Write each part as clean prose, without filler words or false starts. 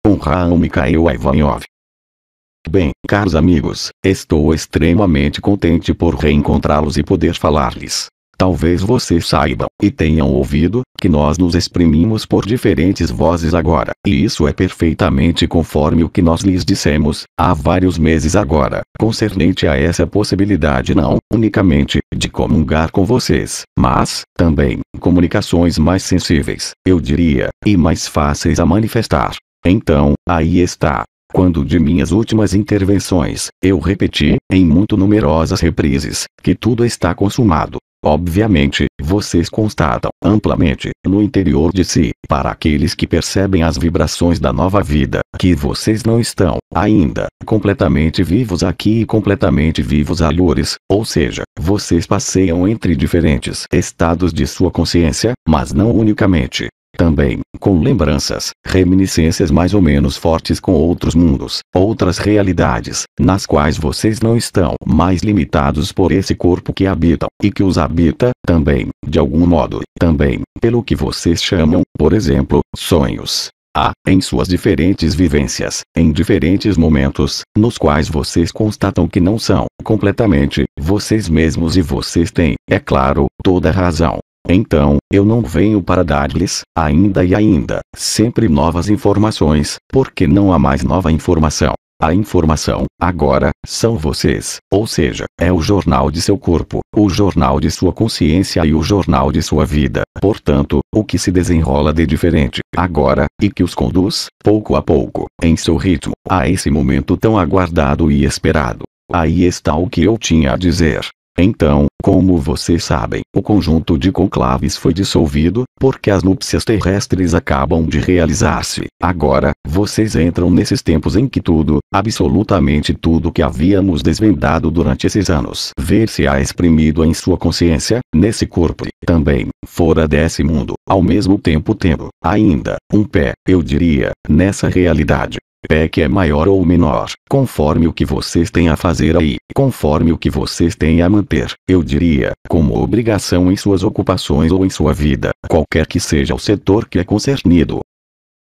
com Raul Mikhail Ivanov. Bem, caros amigos, estou extremamente contente por reencontrá-los e poder falar-lhes. Talvez vocês saibam, e tenham ouvido, que nós nos exprimimos por diferentes vozes agora, e isso é perfeitamente conforme o que nós lhes dissemos, há vários meses agora, concernente a essa possibilidade não, unicamente, de comungar com vocês, mas, também, comunicações mais sensíveis, eu diria, e mais fáceis a manifestar. Então, aí está. Quando de minhas últimas intervenções, eu repeti, em muito numerosas reprises, que tudo está consumado. Obviamente, vocês constatam amplamente, no interior de si, para aqueles que percebem as vibrações da nova vida, que vocês não estão, ainda, completamente vivos aqui e completamente vivos alhures, ou seja, vocês passeiam entre diferentes estados de sua consciência, mas não unicamente. Também, com lembranças, reminiscências mais ou menos fortes com outros mundos, outras realidades, nas quais vocês não estão mais limitados por esse corpo que habitam, e que os habita, também, de algum modo, também, pelo que vocês chamam, por exemplo, sonhos. Há, em suas diferentes vivências, em diferentes momentos, nos quais vocês constatam que não são, completamente, vocês mesmos e vocês têm, é claro, toda a razão. Então, eu não venho para dar-lhes, ainda e ainda, sempre novas informações, porque não há mais nova informação. A informação, agora, são vocês, ou seja, é o jornal de seu corpo, o jornal de sua consciência e o jornal de sua vida, portanto, o que se desenrola de diferente, agora, e que os conduz, pouco a pouco, em seu ritmo, a esse momento tão aguardado e esperado. Aí está o que eu tinha a dizer. Então, como vocês sabem, o conjunto de conclaves foi dissolvido, porque as núpcias terrestres acabam de realizar-se. Agora, vocês entram nesses tempos em que tudo, absolutamente tudo que havíamos desvendado durante esses anos, ver-se-á exprimido em sua consciência, nesse corpo, também, fora desse mundo, ao mesmo tempo tendo, ainda, um pé, eu diria, nessa realidade. Pé que é maior ou menor, conforme o que vocês têm a fazer aí, conforme o que vocês têm a manter, eu diria, como obrigação em suas ocupações ou em sua vida, qualquer que seja o setor que é concernido.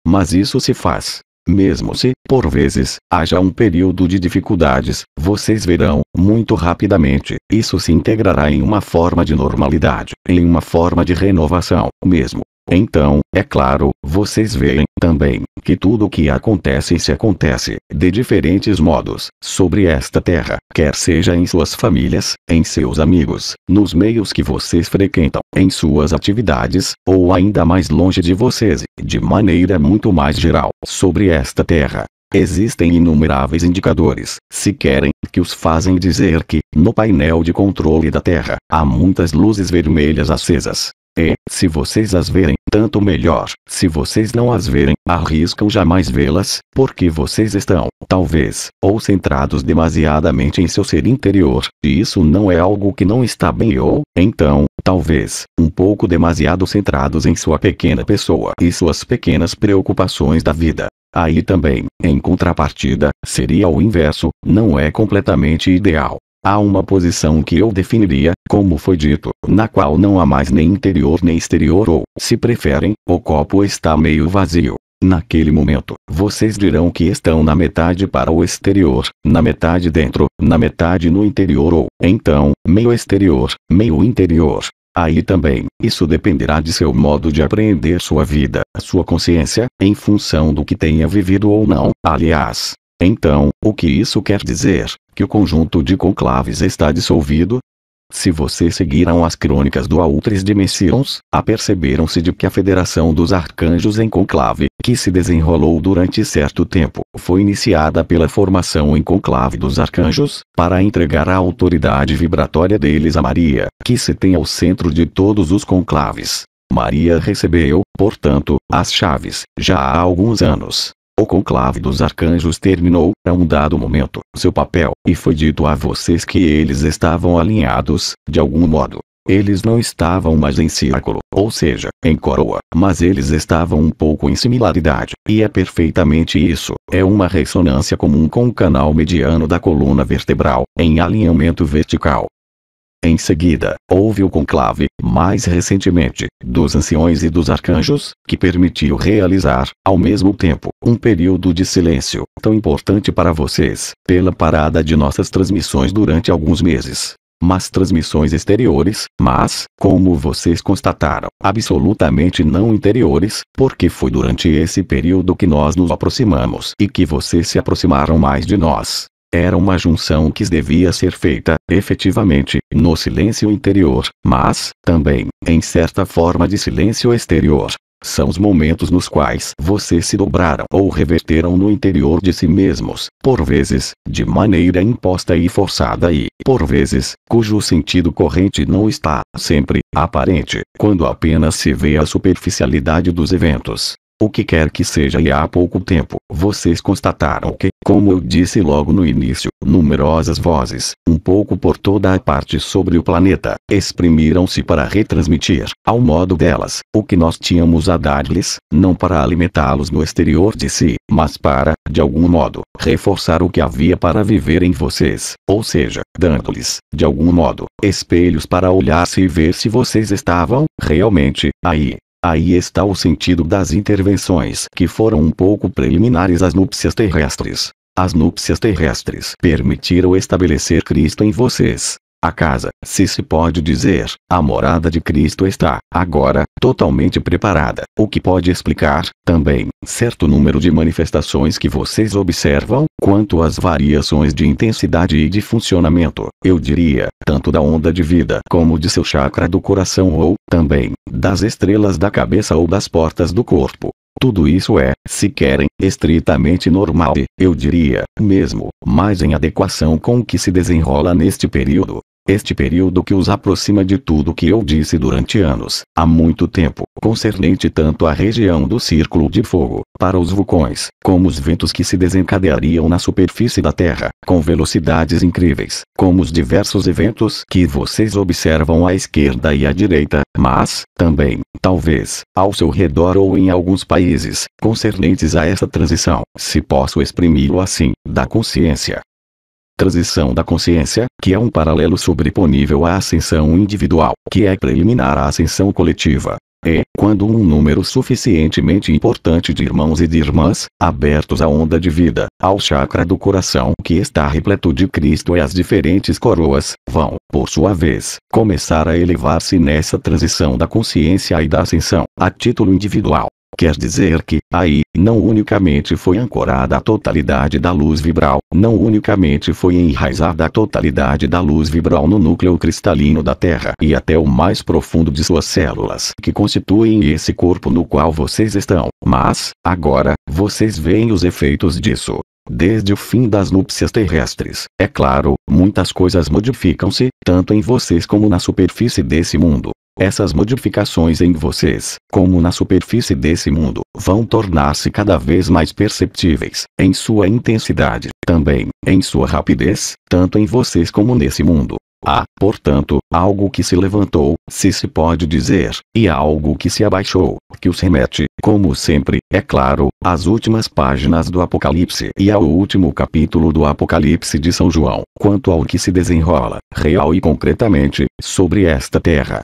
Mas isso se faz. Mesmo se, por vezes, haja um período de dificuldades, vocês verão, muito rapidamente, isso se integrará em uma forma de normalidade, em uma forma de renovação, mesmo. Então, é claro, vocês veem, também, que tudo o que acontece se acontece, de diferentes modos, sobre esta terra, quer seja em suas famílias, em seus amigos, nos meios que vocês frequentam, em suas atividades, ou ainda mais longe de vocês, de maneira muito mais geral, sobre esta terra. Existem inumeráveis indicadores, se querem, que os fazem dizer que, no painel de controle da Terra, há muitas luzes vermelhas acesas. E, se vocês as verem, tanto melhor. Se vocês não as verem, arriscam jamais vê-las, porque vocês estão, talvez, ou centrados demasiadamente em seu ser interior, e isso não é algo que não está bem ou, então, talvez, um pouco demasiado centrados em sua pequena pessoa e suas pequenas preocupações da vida. Aí também, em contrapartida, seria o inverso, não é completamente ideal. Há uma posição que eu definiria, como foi dito, na qual não há mais nem interior nem exterior ou, se preferem, o copo está meio vazio. Naquele momento, vocês dirão que estão na metade para o exterior, na metade dentro, na metade no interior ou, então, meio exterior, meio interior. Aí também, isso dependerá de seu modo de apreender sua vida, sua consciência, em função do que tenha vivido ou não, aliás. Então, o que isso quer dizer? Que o conjunto de conclaves está dissolvido? Se vocês seguiram as crônicas do Altres Dimensions, aperceberam-se de que a Federação dos Arcanjos em conclave, que se desenrolou durante certo tempo, foi iniciada pela formação em conclave dos arcanjos, para entregar a autoridade vibratória deles a Maria, que se tem ao centro de todos os conclaves. Maria recebeu, portanto, as chaves, já há alguns anos. O conclave dos arcanjos terminou, a um dado momento, seu papel, e foi dito a vocês que eles estavam alinhados, de algum modo. Eles não estavam mais em círculo, ou seja, em coroa, mas eles estavam um pouco em similaridade, e é perfeitamente isso, é uma ressonância comum com o canal mediano da coluna vertebral, em alinhamento vertical. Em seguida, houve o conclave, mais recentemente, dos anciões e dos arcanjos, que permitiu realizar, ao mesmo tempo, um período de silêncio, tão importante para vocês, pela parada de nossas transmissões durante alguns meses. Mas transmissões exteriores, mas, como vocês constataram, absolutamente não interiores, porque foi durante esse período que nós nos aproximamos e que vocês se aproximaram mais de nós. Era uma junção que devia ser feita, efetivamente, no silêncio interior, mas, também, em certa forma de silêncio exterior. São os momentos nos quais vocês se dobraram ou reverteram no interior de si mesmos, por vezes, de maneira imposta e forçada e, por vezes, cujo sentido corrente não está, sempre, aparente, quando apenas se vê a superficialidade dos eventos. O que quer que seja e há pouco tempo, vocês constataram que, como eu disse logo no início, numerosas vozes, um pouco por toda a parte sobre o planeta, exprimiram-se para retransmitir, ao modo delas, o que nós tínhamos a dar-lhes, não para alimentá-los no exterior de si, mas para, de algum modo, reforçar o que havia para viver em vocês, ou seja, dando-lhes, de algum modo, espelhos para olhar-se e ver se vocês estavam, realmente, aí. Aí está o sentido das intervenções que foram um pouco preliminares às núpcias terrestres. As núpcias terrestres permitiram estabelecer Cristo em vocês. A casa, se pode dizer, a morada de Cristo está, agora, totalmente preparada, o que pode explicar, também, certo número de manifestações que vocês observam, quanto às variações de intensidade e de funcionamento, eu diria, tanto da onda de vida como de seu chakra do coração ou, também, das estrelas da cabeça ou das portas do corpo. Tudo isso é, se querem, estritamente normal e, eu diria, mesmo, mais em adequação com o que se desenrola neste período. Este período que os aproxima de tudo que eu disse durante anos, há muito tempo, concernente tanto à região do círculo de fogo, para os vulcões, como os ventos que se desencadeariam na superfície da Terra, com velocidades incríveis, como os diversos eventos que vocês observam à esquerda e à direita, mas, também, talvez, ao seu redor ou em alguns países, concernentes a essa transição, se posso exprimi-lo assim, da consciência. Transição da consciência, que é um paralelo sobreponível à ascensão individual, que é preliminar à ascensão coletiva. É, quando um número suficientemente importante de irmãos e de irmãs, abertos à onda de vida, ao chakra do coração que está repleto de Cristo e as diferentes coroas, vão, por sua vez, começar a elevar-se nessa transição da consciência e da ascensão, a título individual. Quer dizer que, aí, não unicamente foi ancorada a totalidade da luz vibral, não unicamente foi enraizada a totalidade da luz vibral no núcleo cristalino da Terra e até o mais profundo de suas células que constituem esse corpo no qual vocês estão, mas, agora, vocês veem os efeitos disso. Desde o fim das núpcias terrestres, é claro, muitas coisas modificam-se, tanto em vocês como na superfície desse mundo. Essas modificações em vocês, como na superfície desse mundo, vão tornar-se cada vez mais perceptíveis, em sua intensidade, também, em sua rapidez, tanto em vocês como nesse mundo. Há, portanto, algo que se levantou, se pode dizer, e algo que se abaixou, que os remete, como sempre, é claro, às últimas páginas do Apocalipse e ao último capítulo do Apocalipse de São João, quanto ao que se desenrola, real e concretamente, sobre esta terra.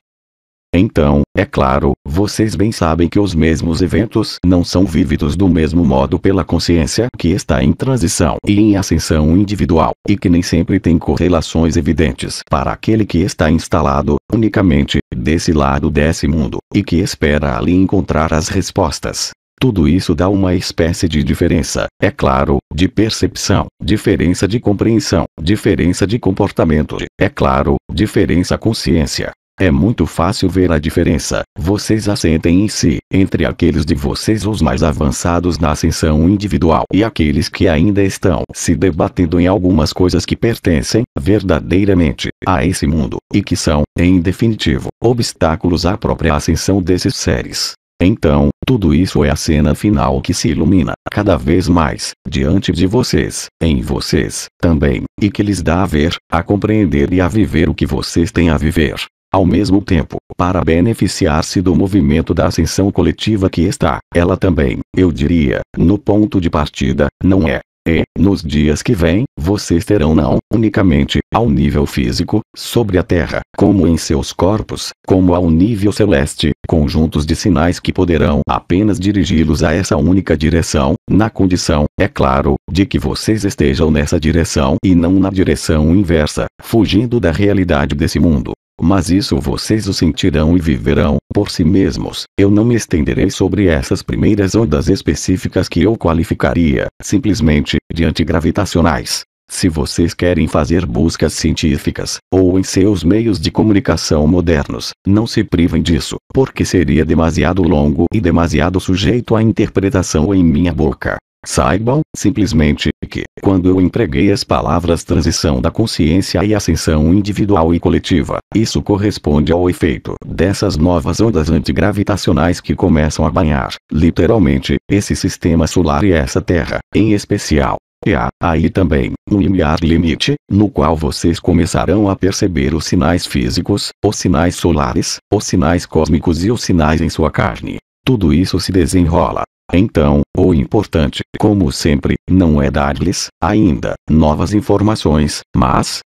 Então, é claro, vocês bem sabem que os mesmos eventos não são vívidos do mesmo modo pela consciência que está em transição e em ascensão individual, e que nem sempre tem correlações evidentes para aquele que está instalado, unicamente, desse lado desse mundo, e que espera ali encontrar as respostas. Tudo isso dá uma espécie de diferença, é claro, de percepção, diferença de compreensão, diferença de comportamento, é claro, diferença consciência. É muito fácil ver a diferença, vocês a sentem em si, entre aqueles de vocês os mais avançados na ascensão individual e aqueles que ainda estão se debatendo em algumas coisas que pertencem, verdadeiramente, a esse mundo, e que são, em definitivo, obstáculos à própria ascensão desses seres. Então, tudo isso é a cena final que se ilumina, cada vez mais, diante de vocês, em vocês, também, e que lhes dá a ver, a compreender e a viver o que vocês têm a viver. Ao mesmo tempo, para beneficiar-se do movimento da ascensão coletiva que está, ela também, eu diria, no ponto de partida, não é. E, nos dias que vêm, vocês terão não unicamente, ao nível físico, sobre a Terra, como em seus corpos, como ao nível celeste, conjuntos de sinais que poderão apenas dirigi-los a essa única direção, na condição, é claro, de que vocês estejam nessa direção e não na direção inversa, fugindo da realidade desse mundo. Mas isso vocês o sentirão e viverão, por si mesmos. Eu não me estenderei sobre essas primeiras ondas específicas que eu qualificaria, simplesmente, de antigravitacionais. Se vocês querem fazer buscas científicas, ou em seus meios de comunicação modernos, não se privem disso, porque seria demasiado longo e demasiado sujeito à interpretação em minha boca. Saibam, simplesmente, que, quando eu empreguei as palavras transição da consciência e ascensão individual e coletiva, isso corresponde ao efeito dessas novas ondas antigravitacionais que começam a banhar, literalmente, esse sistema solar e essa Terra, em especial. E há, aí também, um limiar limite, no qual vocês começarão a perceber os sinais físicos, os sinais solares, os sinais cósmicos e os sinais em sua carne. Tudo isso se desenrola. Então, o importante, como sempre, não é dar-lhes, ainda, novas informações, mas,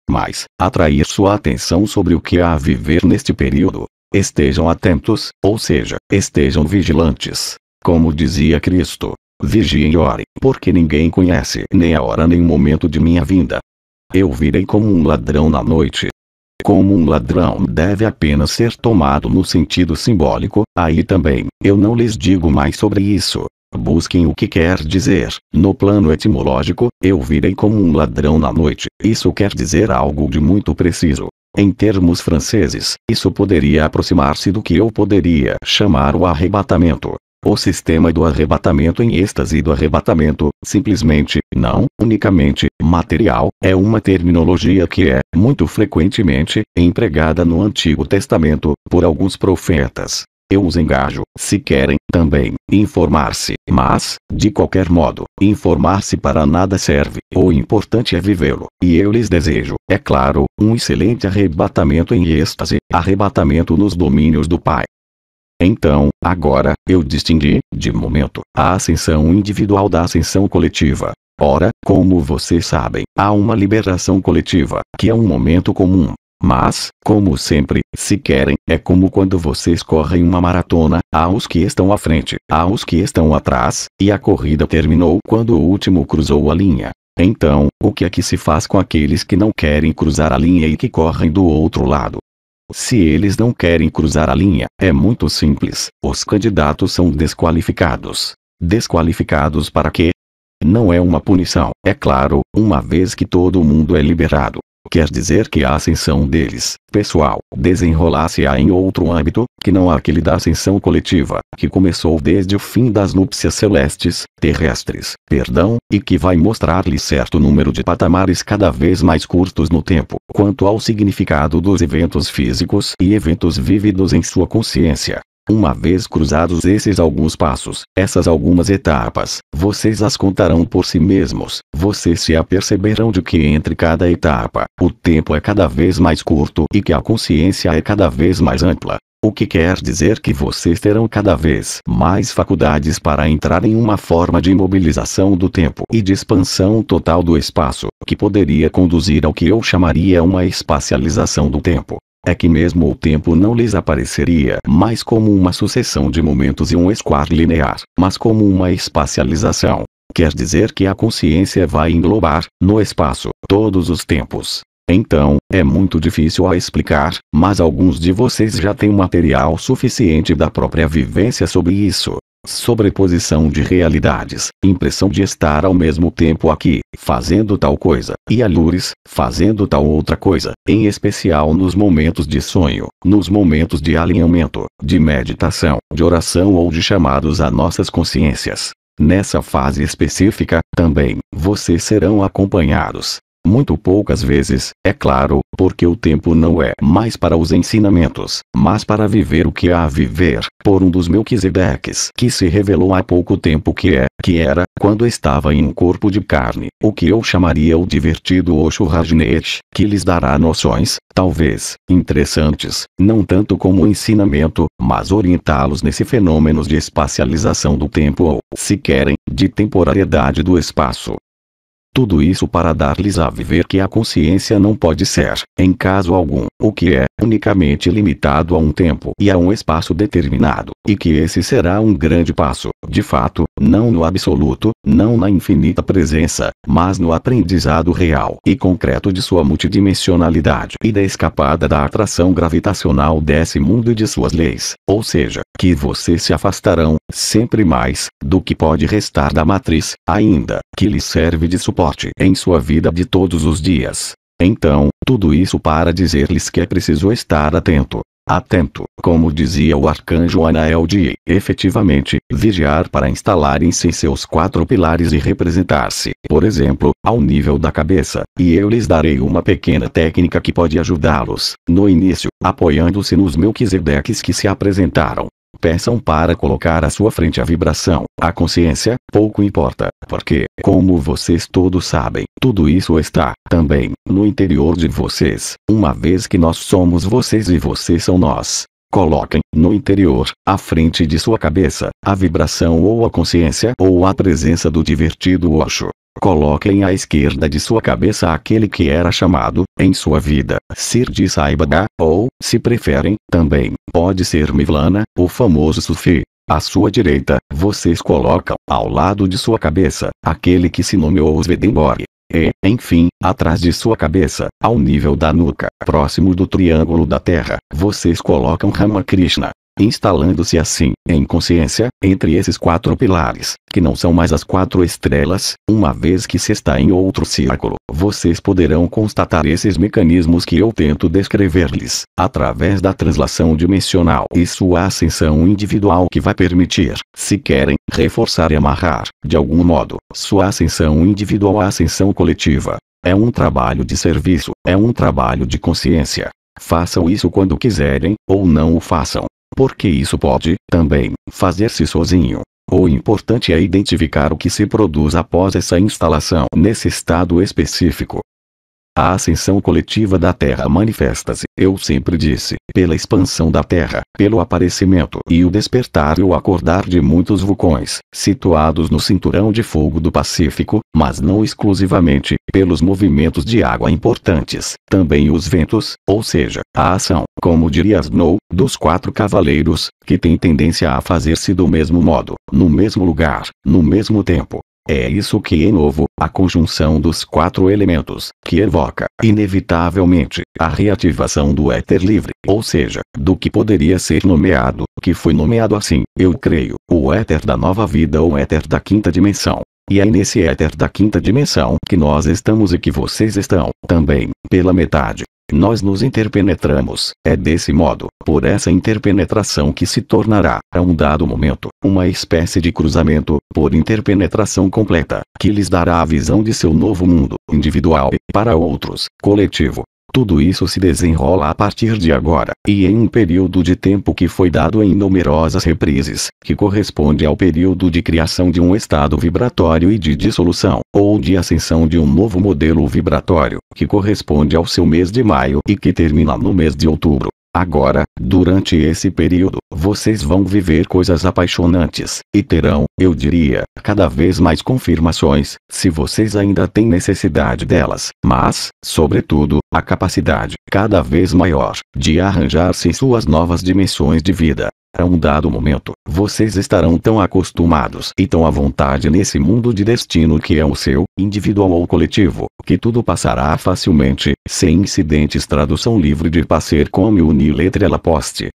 atrair sua atenção sobre o que há a viver neste período. Estejam atentos, ou seja, estejam vigilantes. Como dizia Cristo, vigiem e orem, porque ninguém conhece nem a hora nem o momento de minha vinda. Eu virei como um ladrão na noite. Como um ladrão deve apenas ser tomado no sentido simbólico, aí também, eu não lhes digo mais sobre isso. Busquem o que quer dizer. No plano etimológico, eu virei como um ladrão na noite. Isso quer dizer algo de muito preciso. Em termos franceses, isso poderia aproximar-se do que eu poderia chamar o arrebatamento. O sistema do arrebatamento em êxtase do arrebatamento, simplesmente, não unicamente, material, é uma terminologia que é, muito frequentemente, empregada no Antigo Testamento, por alguns profetas. Eu os engajo, se querem, também, informar-se, mas, de qualquer modo, informar-se para nada serve, o importante é vivê-lo, e eu lhes desejo, é claro, um excelente arrebatamento em êxtase, arrebatamento nos domínios do Pai. Então, agora, eu distingui, de momento, a ascensão individual da ascensão coletiva. Ora, como vocês sabem, há uma liberação coletiva, que é um momento comum. Mas, como sempre, se querem, é como quando vocês correm uma maratona, há os que estão à frente, há os que estão atrás, e a corrida terminou quando o último cruzou a linha. Então, o que é que se faz com aqueles que não querem cruzar a linha e que correm do outro lado? Se eles não querem cruzar a linha, é muito simples, os candidatos são desqualificados. Desqualificados para quê? Não é uma punição, é claro, uma vez que todo mundo é liberado. Quer dizer que a ascensão deles, pessoal, desenrolar-se-á em outro âmbito, que não aquele da ascensão coletiva, que começou desde o fim das núpcias celestes, terrestres, e que vai mostrar-lhes certo número de patamares cada vez mais curtos no tempo, quanto ao significado dos eventos físicos e eventos vívidos em sua consciência. Uma vez cruzados esses alguns passos, essas algumas etapas, vocês as contarão por si mesmos, vocês se aperceberão de que entre cada etapa, o tempo é cada vez mais curto e que a consciência é cada vez mais ampla. O que quer dizer que vocês terão cada vez mais faculdades para entrar em uma forma de imobilização do tempo e de expansão total do espaço, que poderia conduzir ao que eu chamaria uma espacialização do tempo. É que mesmo o tempo não lhes apareceria mais como uma sucessão de momentos e um square linear, mas como uma espacialização. Quer dizer que a consciência vai englobar, no espaço, todos os tempos. Então, é muito difícil a explicar, mas alguns de vocês já têm material suficiente da própria vivência sobre isso. Sobreposição de realidades, impressão de estar ao mesmo tempo aqui, fazendo tal coisa, e alures, fazendo tal outra coisa, em especial nos momentos de sonho, nos momentos de alinhamento, de meditação, de oração ou de chamados a nossas consciências. Nessa fase específica, também, vocês serão acompanhados. Muito poucas vezes, é claro, porque o tempo não é mais para os ensinamentos, mas para viver o que há a viver, por um dos Melquisedeques que se revelou há pouco tempo que era, quando estava em um corpo de carne, o que eu chamaria o divertido Osho Rajneesh, que lhes dará noções, talvez, interessantes, não tanto como ensinamento, mas orientá-los nesse fenômeno de espacialização do tempo ou, se querem, de temporariedade do espaço. Tudo isso para dar-lhes a viver que a consciência não pode ser, em caso algum, o que é unicamente limitado a um tempo e a um espaço determinado, e que esse será um grande passo, de fato, não no absoluto, não na infinita presença, mas no aprendizado real e concreto de sua multidimensionalidade e da escapada da atração gravitacional desse mundo e de suas leis, ou seja, que vocês se afastarão, sempre mais, do que pode restar da matriz, ainda, que lhes serve de suporte em sua vida de todos os dias. Então, tudo isso para dizer-lhes que é preciso estar atento. Atento, como dizia o arcanjo Anael de, efetivamente, vigiar para instalarem-se seus 4 pilares e representar-se, por exemplo, ao nível da cabeça, e eu lhes darei uma pequena técnica que pode ajudá-los, no início, apoiando-se nos Melquisedeques que se apresentaram. Peçam para colocar à sua frente a vibração, a consciência, pouco importa, porque, como vocês todos sabem, tudo isso está, também, no interior de vocês, uma vez que nós somos vocês e vocês são nós. Coloquem, no interior, à frente de sua cabeça, a vibração ou a consciência ou a presença do divertido Osho. Coloquem à esquerda de sua cabeça aquele que era chamado, em sua vida, Siddhi Sai Baba, ou, se preferem, também, pode ser Mivlana, o famoso Sufi. À sua direita, vocês colocam, ao lado de sua cabeça, aquele que se nomeou Swedenborg. E, enfim, atrás de sua cabeça, ao nível da nuca, próximo do triângulo da Terra, vocês colocam Ramakrishna. Instalando-se assim, em consciência, entre esses 4 pilares, que não são mais as 4 estrelas, uma vez que se está em outro círculo, vocês poderão constatar esses mecanismos que eu tento descrever-lhes, através da translação dimensional e sua ascensão individual que vai permitir, se querem, reforçar e amarrar, de algum modo, sua ascensão individual à ascensão coletiva. É um trabalho de serviço, é um trabalho de consciência. Façam isso quando quiserem, ou não o façam. Porque isso pode, também, fazer-se sozinho. O importante é identificar o que se produz após essa instalação nesse estado específico. A ascensão coletiva da Terra manifesta-se, eu sempre disse, pela expansão da Terra, pelo aparecimento e o despertar e o acordar de muitos vulcões, situados no cinturão de fogo do Pacífico, mas não exclusivamente, pelos movimentos de água importantes, também os ventos, ou seja, a ação, como diria Snow, dos 4 cavaleiros, que tem tendência a fazer-se do mesmo modo, no mesmo lugar, no mesmo tempo. É isso que é novo, a conjunção dos 4 elementos, que evoca, inevitavelmente, a reativação do éter livre, ou seja, do que poderia ser nomeado, que foi nomeado assim, eu creio, o éter da nova vida ou éter da 5ª dimensão. E é nesse éter da 5ª dimensão que nós estamos e que vocês estão, também, pela metade. Nós nos interpenetramos, é desse modo, por essa interpenetração que se tornará, a um dado momento, uma espécie de cruzamento, por interpenetração completa, que lhes dará a visão de seu novo mundo, individual e, para outros, coletivo. Tudo isso se desenrola a partir de agora, e em um período de tempo que foi dado em numerosas reprises, que corresponde ao período de criação de um estado vibratório e de dissolução, ou de ascensão de um novo modelo vibratório, que corresponde ao seu mês de maio e que termina no mês de outubro. Agora, durante esse período, vocês vão viver coisas apaixonantes, e terão, eu diria, cada vez mais confirmações, se vocês ainda têm necessidade delas, mas, sobretudo, a capacidade, cada vez maior, de arranjar-se suas novas dimensões de vida. A um dado momento, vocês estarão tão acostumados e tão à vontade nesse mundo de destino que é o seu, individual ou coletivo, que tudo passará facilmente, sem incidentes. Tradução livre de Passer come uniletre la poste.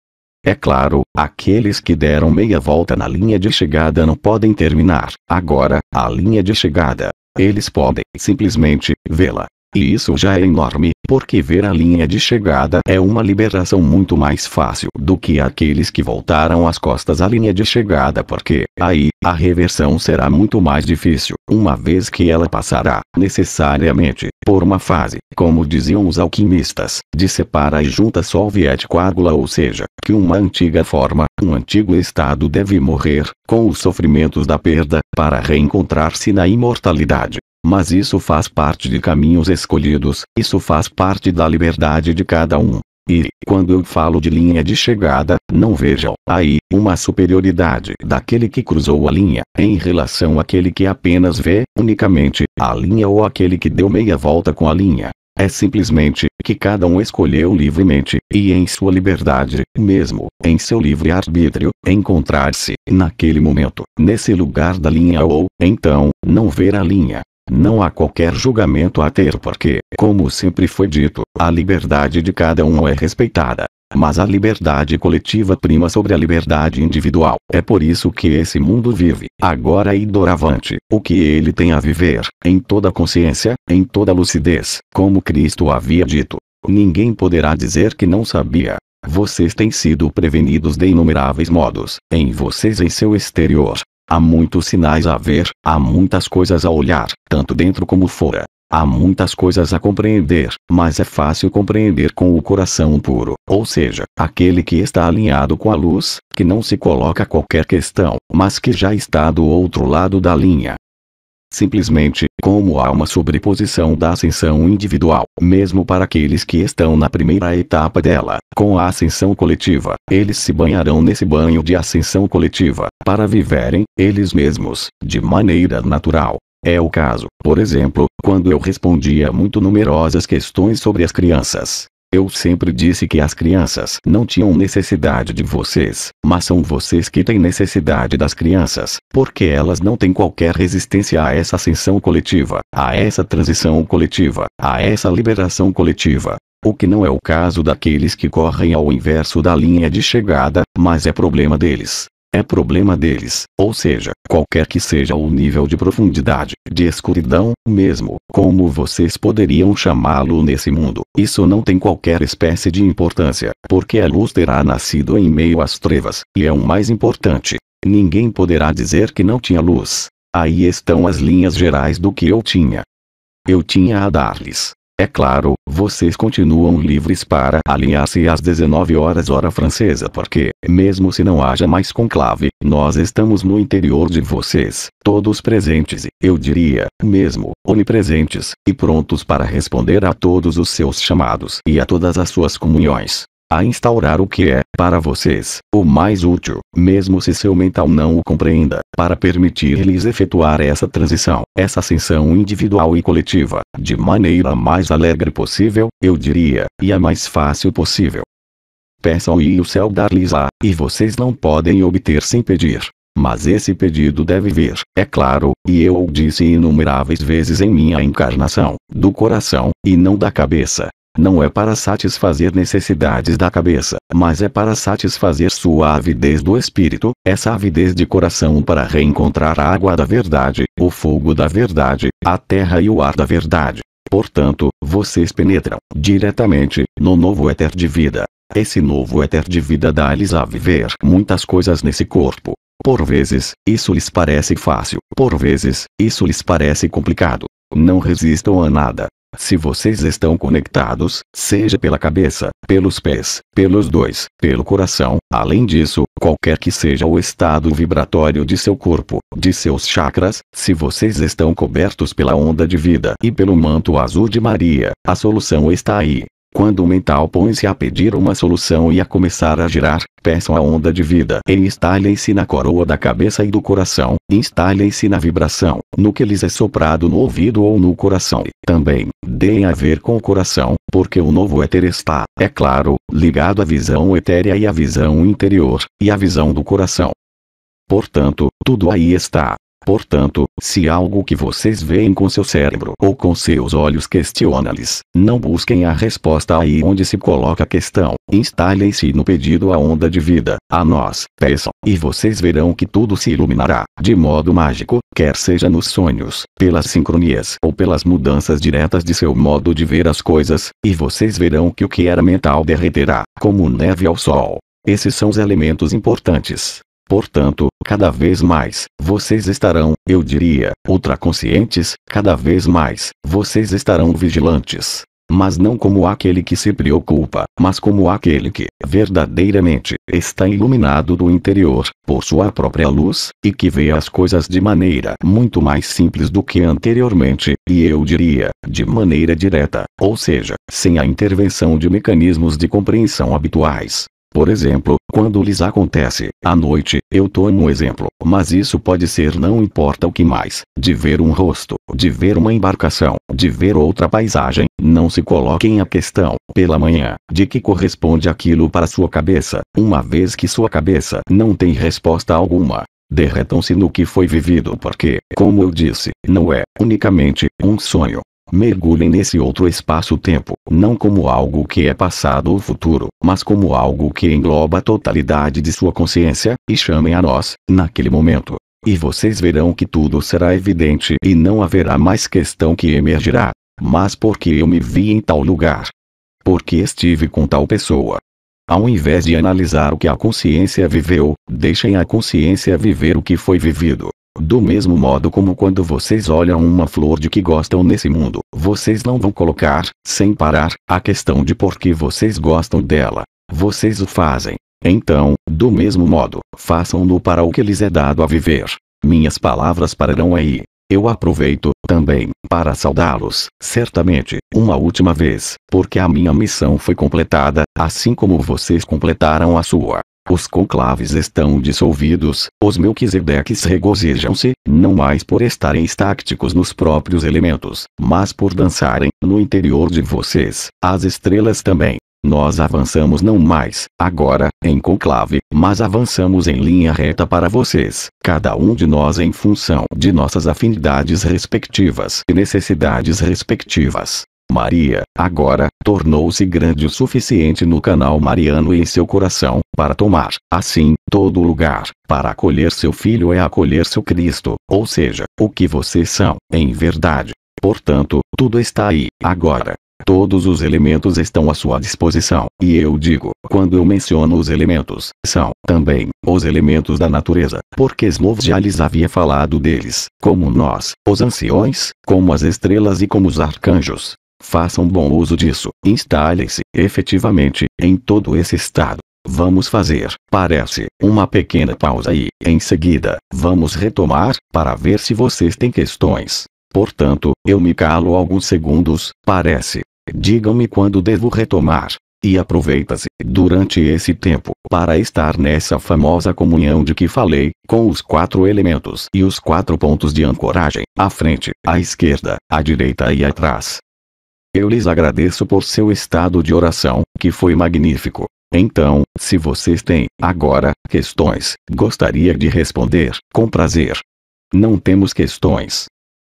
É claro, aqueles que deram meia volta na linha de chegada não podem terminar, agora, a linha de chegada. Eles podem, simplesmente, vê-la. E isso já é enorme, porque ver a linha de chegada é uma liberação muito mais fácil do que aqueles que voltaram as costas à linha de chegada, porque, aí, a reversão será muito mais difícil, uma vez que ela passará, necessariamente, por uma fase, como diziam os alquimistas, de separa e junta solviete coagula, ou seja, que uma antiga forma, um antigo estado deve morrer, com os sofrimentos da perda, para reencontrar-se na imortalidade. Mas isso faz parte de caminhos escolhidos, isso faz parte da liberdade de cada um. E, quando eu falo de linha de chegada, não vejam aí uma superioridade daquele que cruzou a linha, em relação àquele que apenas vê, unicamente, a linha ou aquele que deu meia volta com a linha. É simplesmente que cada um escolheu livremente, e em sua liberdade, mesmo, em seu livre-arbítrio, encontrar-se, naquele momento, nesse lugar da linha ou, então, não ver a linha. Não há qualquer julgamento a ter porque, como sempre foi dito, a liberdade de cada um é respeitada. Mas a liberdade coletiva prima sobre a liberdade individual. É por isso que esse mundo vive, agora e doravante, o que ele tem a viver, em toda consciência, em toda lucidez, como Cristo havia dito. Ninguém poderá dizer que não sabia. Vocês têm sido prevenidos de inumeráveis modos, em vocês e em seu exterior. Há muitos sinais a ver, há muitas coisas a olhar, tanto dentro como fora. Há muitas coisas a compreender, mas é fácil compreender com o coração puro, ou seja, aquele que está alinhado com a luz, que não se coloca qualquer questão, mas que já está do outro lado da linha. Simplesmente, como há uma sobreposição da ascensão individual, mesmo para aqueles que estão na primeira etapa dela, com a ascensão coletiva, eles se banharão nesse banho de ascensão coletiva, para viverem, eles mesmos, de maneira natural. É o caso, por exemplo, quando eu respondia muito numerosas questões sobre as crianças. Eu sempre disse que as crianças não tinham necessidade de vocês, mas são vocês que têm necessidade das crianças, porque elas não têm qualquer resistência a essa ascensão coletiva, a essa transição coletiva, a essa liberação coletiva. O que não é o caso daqueles que correm ao inverso da linha de chegada, mas é problema deles. É problema deles, ou seja, qualquer que seja o nível de profundidade, de escuridão, mesmo, como vocês poderiam chamá-lo nesse mundo, isso não tem qualquer espécie de importância, porque a luz terá nascido em meio às trevas, e é o mais importante. Ninguém poderá dizer que não tinha luz. Aí estão as linhas gerais do que eu tinha. Eu tinha a dar-lhes. É claro, vocês continuam livres para alinhar-se às 19 horas hora francesa porque, mesmo se não haja mais conclave, nós estamos no interior de vocês, todos presentes e, eu diria, mesmo, onipresentes, e prontos para responder a todos os seus chamados e a todas as suas comunhões. A instaurar o que é, para vocês, o mais útil, mesmo se seu mental não o compreenda, para permitir-lhes efetuar essa transição, essa ascensão individual e coletiva, de maneira mais alegre possível, eu diria, e a mais fácil possível. Peçam e o céu dar-lhes-á, e vocês não podem obter sem pedir. Mas esse pedido deve vir, é claro, e eu o disse inumeráveis vezes em minha encarnação, do coração, e não da cabeça. Não é para satisfazer necessidades da cabeça, mas é para satisfazer sua avidez do espírito, essa avidez de coração para reencontrar a água da verdade, o fogo da verdade, a terra e o ar da verdade. Portanto, vocês penetram, diretamente, no novo éter de vida. Esse novo éter de vida dá-lhes a viver muitas coisas nesse corpo. Por vezes, isso lhes parece fácil, por vezes, isso lhes parece complicado. Não resistam a nada. Se vocês estão conectados, seja pela cabeça, pelos pés, pelos dois, pelo coração, além disso, qualquer que seja o estado vibratório de seu corpo, de seus chakras, se vocês estão cobertos pela onda de vida e pelo manto azul de Maria, a solução está aí. Quando o mental põe-se a pedir uma solução e a começar a girar, peçam a onda de vida e instalem-se na coroa da cabeça e do coração, instalem-se na vibração, no que lhes é soprado no ouvido ou no coração e, também, deem a ver com o coração, porque o novo éter está, é claro, ligado à visão etérea e à visão interior, e à visão do coração. Portanto, tudo aí está. Portanto, se algo que vocês veem com seu cérebro ou com seus olhos questiona-lhes, não busquem a resposta aí onde se coloca a questão, instalem-se no pedido à onda de vida, a nós, peçam, e vocês verão que tudo se iluminará, de modo mágico, quer seja nos sonhos, pelas sincronias ou pelas mudanças diretas de seu modo de ver as coisas, e vocês verão que o que era mental derreterá, como neve ao sol. Esses são os elementos importantes. Portanto, cada vez mais, vocês estarão, eu diria, ultraconscientes, cada vez mais, vocês estarão vigilantes. Mas não como aquele que se preocupa, mas como aquele que, verdadeiramente, está iluminado do interior, por sua própria luz, e que vê as coisas de maneira muito mais simples do que anteriormente, e eu diria, de maneira direta, ou seja, sem a intervenção de mecanismos de compreensão habituais. Por exemplo, quando lhes acontece, à noite, eu tomo um exemplo, mas isso pode ser não importa o que mais, de ver um rosto, de ver uma embarcação, de ver outra paisagem, não se coloquem a questão, pela manhã, de que corresponde aquilo para sua cabeça, uma vez que sua cabeça não tem resposta alguma. Derretam-se no que foi vivido porque, como eu disse, não é, unicamente, um sonho. Mergulhem nesse outro espaço-tempo, não como algo que é passado ou futuro, mas como algo que engloba a totalidade de sua consciência, e chamem a nós, naquele momento. E vocês verão que tudo será evidente e não haverá mais questão que emergirá. Mas porque eu me vi em tal lugar? Porque estive com tal pessoa? Ao invés de analisar o que a consciência viveu, deixem a consciência viver o que foi vivido. Do mesmo modo como quando vocês olham uma flor de que gostam nesse mundo, vocês não vão colocar, sem parar, a questão de por que vocês gostam dela. Vocês o fazem. Então, do mesmo modo, façam-no para o que lhes é dado a viver. Minhas palavras pararão aí. Eu aproveito, também, para saudá-los, certamente, uma última vez, porque a minha missão foi completada, assim como vocês completaram a sua. Os conclaves estão dissolvidos, os Melquisedeques regozijam-se, não mais por estarem estáticos nos próprios elementos, mas por dançarem, no interior de vocês, as estrelas também. Nós avançamos não mais, agora, em conclave, mas avançamos em linha reta para vocês, cada um de nós em função de nossas afinidades respectivas e necessidades respectivas. Maria, agora, tornou-se grande o suficiente no canal mariano e em seu coração, para tomar, assim, todo lugar, para acolher seu filho é acolher seu Cristo, ou seja, o que vocês são, em verdade. Portanto, tudo está aí, agora. Todos os elementos estão à sua disposição, e eu digo, quando eu menciono os elementos, são, também, os elementos da natureza, porque Smov já lhes havia falado deles, como nós, os anciões, como as estrelas e como os arcanjos. Façam bom uso disso, instalem-se, efetivamente, em todo esse estado. Vamos fazer, parece, uma pequena pausa e, em seguida, vamos retomar, para ver se vocês têm questões. Portanto, eu me calo alguns segundos, parece. Digam-me quando devo retomar. E aproveita-se, durante esse tempo, para estar nessa famosa comunhão de que falei, com os 4 elementos e os 4 pontos de ancoragem, à frente, à esquerda, à direita e atrás. Eu lhes agradeço por seu estado de oração, que foi magnífico. Então, se vocês têm, agora, questões, gostaria de responder, com prazer. Não temos questões.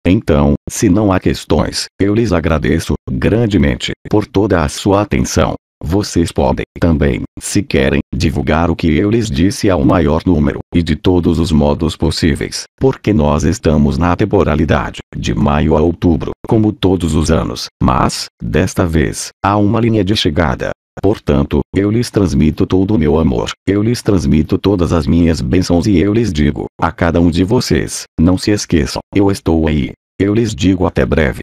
Então, se não há questões, eu lhes agradeço, grandemente, por toda a sua atenção. Vocês podem, também, se querem, divulgar o que eu lhes disse ao maior número, e de todos os modos possíveis, porque nós estamos na temporalidade, de maio a outubro, como todos os anos, mas, desta vez, há uma linha de chegada. Portanto, eu lhes transmito todo o meu amor, eu lhes transmito todas as minhas bênçãos e eu lhes digo, a cada um de vocês, não se esqueçam, eu estou aí. Eu lhes digo até breve.